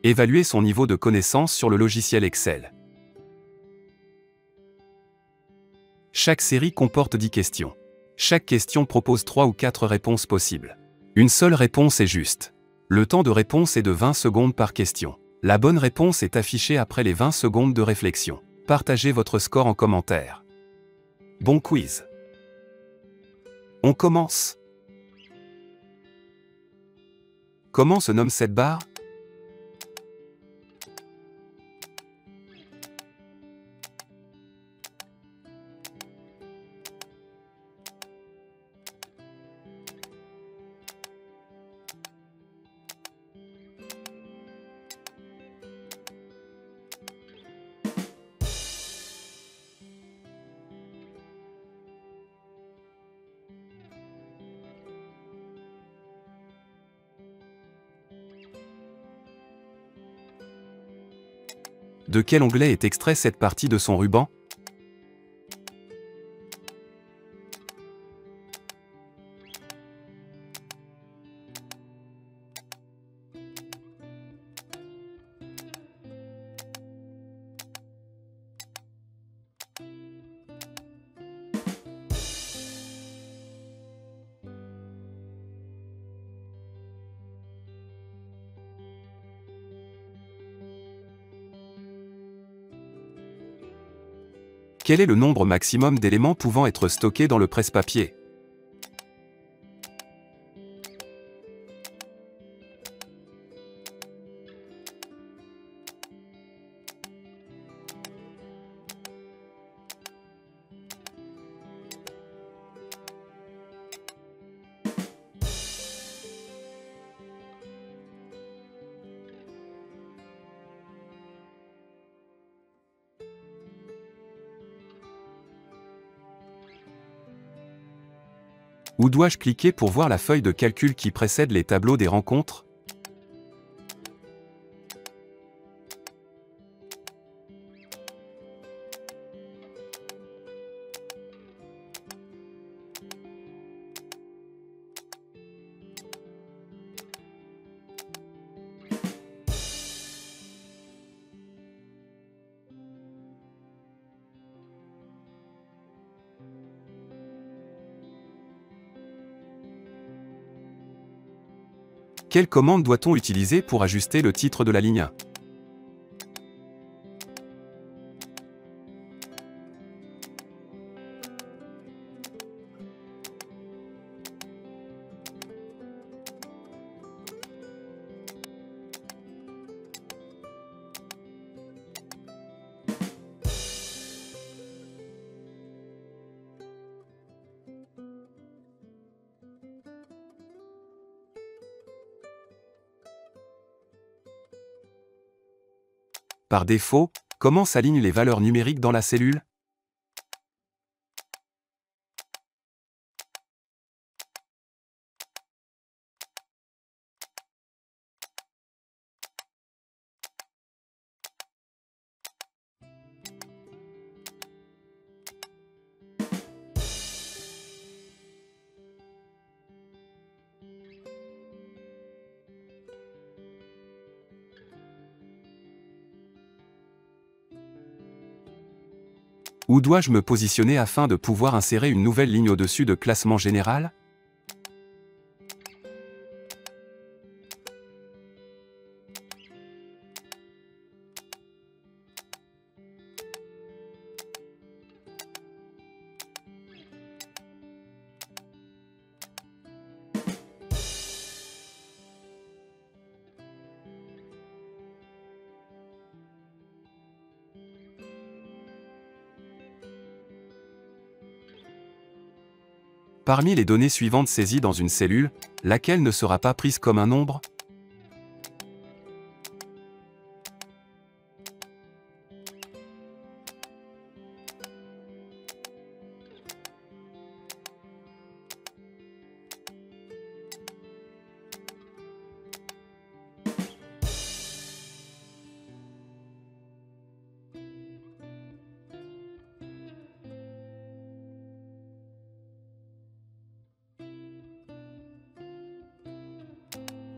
Évaluer son niveau de connaissance sur le logiciel Excel. Chaque série comporte 10 questions. Chaque question propose 3 ou 4 réponses possibles. Une seule réponse est juste. Le temps de réponse est de 20 secondes par question. La bonne réponse est affichée après les 20 secondes de réflexion. Partagez votre score en commentaire. Bon quiz. On commence. Comment se nomme cette barre? De quel onglet est extrait cette partie de son ruban? Quel est le nombre maximum d'éléments pouvant être stockés dans le presse-papier? Où dois-je cliquer pour voir la feuille de calcul qui précède les tableaux des rencontres? Quelle commande doit-on utiliser pour ajuster le titre de la ligne 1? Par défaut, comment s'alignent les valeurs numériques dans la cellule? Où dois-je me positionner afin de pouvoir insérer une nouvelle ligne au-dessus de classement général? Parmi les données suivantes saisies dans une cellule, laquelle ne sera pas prise comme un nombre?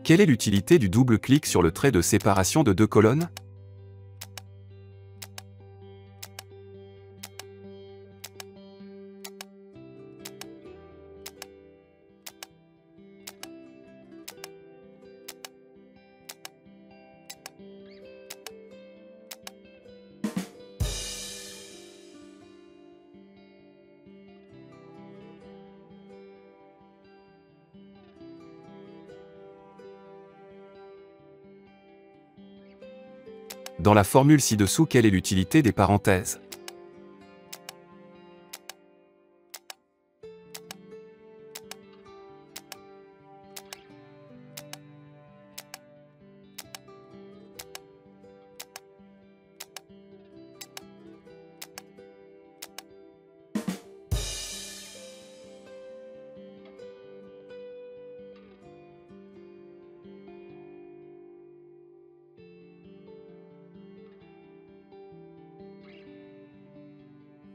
Quelle est l'utilité du double-clic sur le trait de séparation de deux colonnes? Dans la formule ci-dessous, quelle est l'utilité des parenthèses?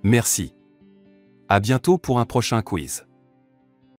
Merci. À bientôt pour un prochain quiz.